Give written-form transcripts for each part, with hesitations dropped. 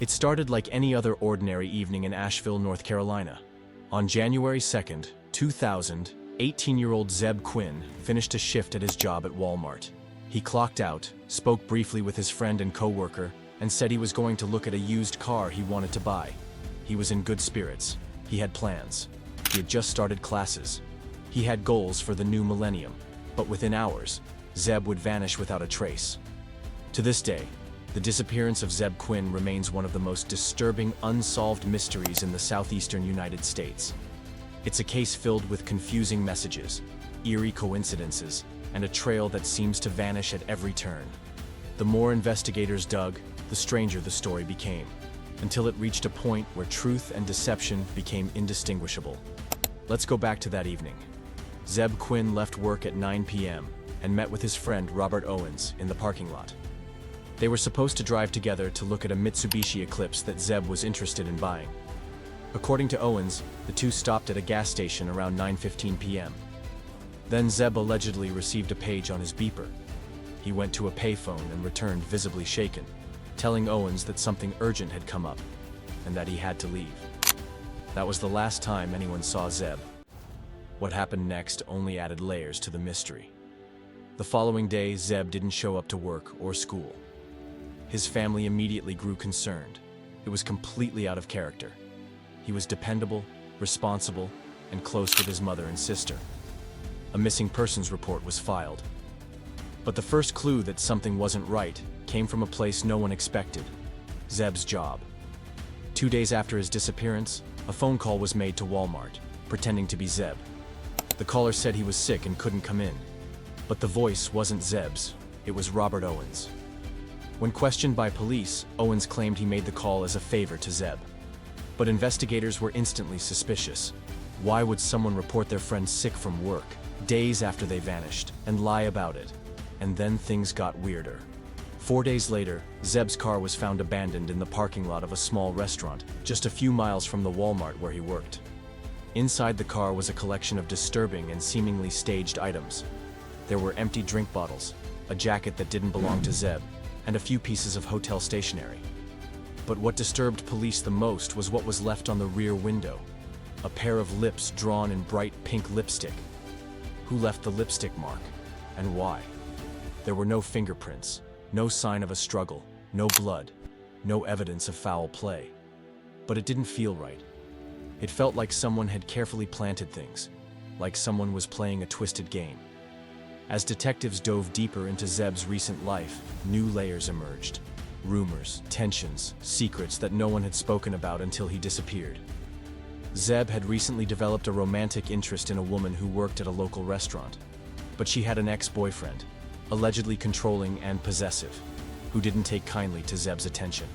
It started like any other ordinary evening in Asheville, North Carolina. On January 2nd, 2000, 18-year-old Zebb Quinn finished a shift at his job at Walmart. He clocked out, spoke briefly with his friend and co-worker, and said he was going to look at a used car he wanted to buy. He was in good spirits. He had plans. He had just started classes. He had goals for the new millennium. But within hours, Zebb would vanish without a trace. To this day, the disappearance of Zebb Quinn remains one of the most disturbing unsolved mysteries in the southeastern United States. It's a case filled with confusing messages, eerie coincidences, and a trail that seems to vanish at every turn. The more investigators dug, the stranger the story became, until it reached a point where truth and deception became indistinguishable. Let's go back to that evening. Zebb Quinn left work at 9 p.m. and met with his friend Robert Owens in the parking lot. They were supposed to drive together to look at a Mitsubishi Eclipse that Zebb was interested in buying. According to Owens, the two stopped at a gas station around 9:15 p.m. Then Zebb allegedly received a page on his beeper. He went to a payphone and returned visibly shaken, telling Owens that something urgent had come up and that he had to leave. That was the last time anyone saw Zebb. What happened next only added layers to the mystery. The following day, Zebb didn't show up to work or school. His family immediately grew concerned. It was completely out of character. He was dependable, responsible, and close with his mother and sister. A missing persons report was filed. But the first clue that something wasn't right came from a place no one expected: Zebb's job. 2 days after his disappearance, a phone call was made to Walmart, pretending to be Zebb. The caller said he was sick and couldn't come in. But the voice wasn't Zebb's, it was Robert Owens. When questioned by police, Owens claimed he made the call as a favor to Zebb. But investigators were instantly suspicious. Why would someone report their friend sick from work, days after they vanished, and lie about it? And then things got weirder. 4 days later, Zebb's car was found abandoned in the parking lot of a small restaurant, just a few miles from the Walmart where he worked. Inside the car was a collection of disturbing and seemingly staged items. There were empty drink bottles, a jacket that didn't belong to Zebb, and a few pieces of hotel stationery. But what disturbed police the most was what was left on the rear window: a pair of lips drawn in bright pink lipstick. Who left the lipstick mark, and why? There were no fingerprints, no sign of a struggle, no blood, no evidence of foul play. But it didn't feel right. It felt like someone had carefully planted things, like someone was playing a twisted game. As detectives dove deeper into Zebb's recent life, new layers emerged. Rumors, tensions, secrets that no one had spoken about until he disappeared. Zebb had recently developed a romantic interest in a woman who worked at a local restaurant. But she had an ex-boyfriend, allegedly controlling and possessive, who didn't take kindly to Zebb's attention.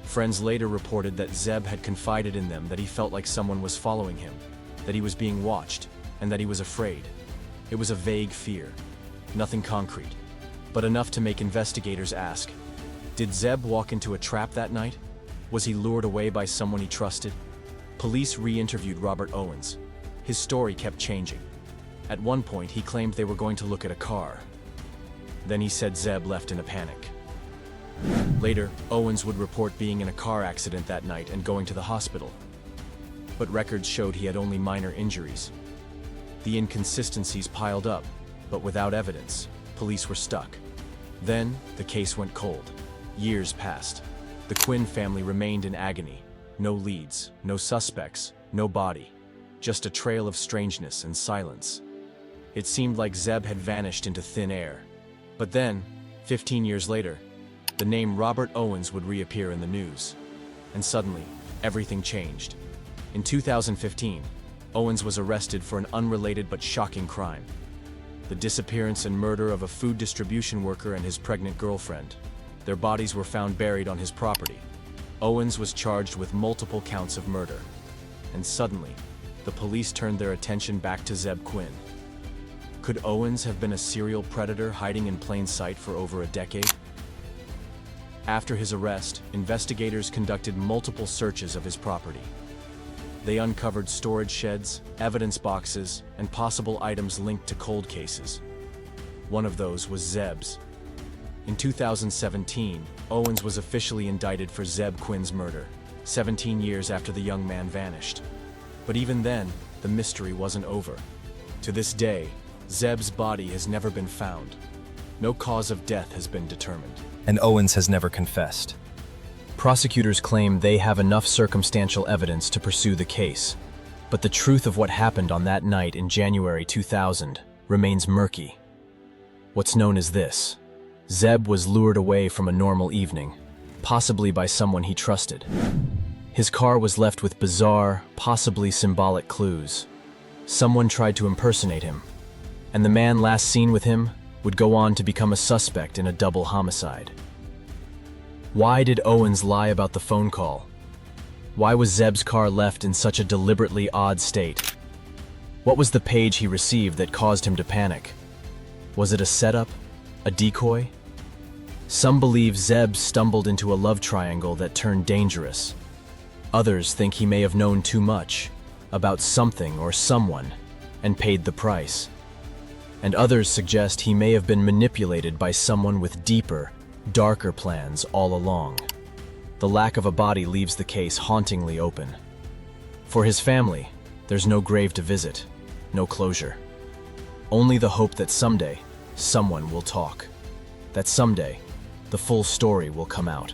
Friends later reported that Zebb had confided in them that he felt like someone was following him, that he was being watched, and that he was afraid. It was a vague fear, nothing concrete, but enough to make investigators ask: did Zebb walk into a trap that night? Was he lured away by someone he trusted? Police re-interviewed Robert Owens. His story kept changing. At one point, he claimed they were going to look at a car. Then he said Zebb left in a panic. Later, Owens would report being in a car accident that night and going to the hospital. But records showed he had only minor injuries. The inconsistencies piled up, but without evidence, police were stuck. Then, the case went cold. Years passed. The Quinn family remained in agony. No leads, no suspects, no body. Just a trail of strangeness and silence. It seemed like Zebb had vanished into thin air. But then, 15 years later, the name Robert Owens would reappear in the news. And suddenly, everything changed. In 2015, Owens was arrested for an unrelated but shocking crime: the disappearance and murder of a food distribution worker and his pregnant girlfriend. Their bodies were found buried on his property. Owens was charged with multiple counts of murder. And suddenly, the police turned their attention back to Zebb Quinn. Could Owens have been a serial predator hiding in plain sight for over a decade? After his arrest, investigators conducted multiple searches of his property. They uncovered storage sheds, evidence boxes, and possible items linked to cold cases. One of those was Zebb's. In 2017, Owens was officially indicted for Zebb Quinn's murder, 17 years after the young man vanished. But even then, the mystery wasn't over. To this day, Zebb's body has never been found. No cause of death has been determined. And Owens has never confessed. Prosecutors claim they have enough circumstantial evidence to pursue the case, but the truth of what happened on that night in January 2000 remains murky. What's known as this: Zebb was lured away from a normal evening, possibly by someone he trusted. His car was left with bizarre, possibly symbolic clues. Someone tried to impersonate him, and the man last seen with him would go on to become a suspect in a double homicide. Why did Owens lie about the phone call? Why was Zebb's car left in such a deliberately odd state? What was the page he received that caused him to panic? Was it a setup? A decoy? Some believe Zebb stumbled into a love triangle that turned dangerous. Others think he may have known too much about something or someone and paid the price. And others suggest he may have been manipulated by someone with deeper, darker plans all along. The lack of a body leaves the case hauntingly open. For his family, there's no grave to visit, no closure. Only the hope that someday, someone will talk. That someday, the full story will come out.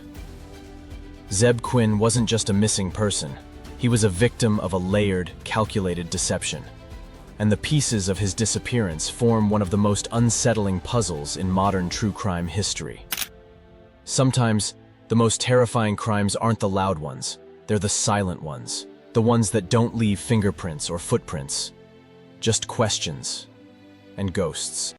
Zebb Quinn wasn't just a missing person. He was a victim of a layered, calculated deception. And the pieces of his disappearance form one of the most unsettling puzzles in modern true crime history. Sometimes, the most terrifying crimes aren't the loud ones, they're the silent ones, the ones that don't leave fingerprints or footprints, just questions and ghosts.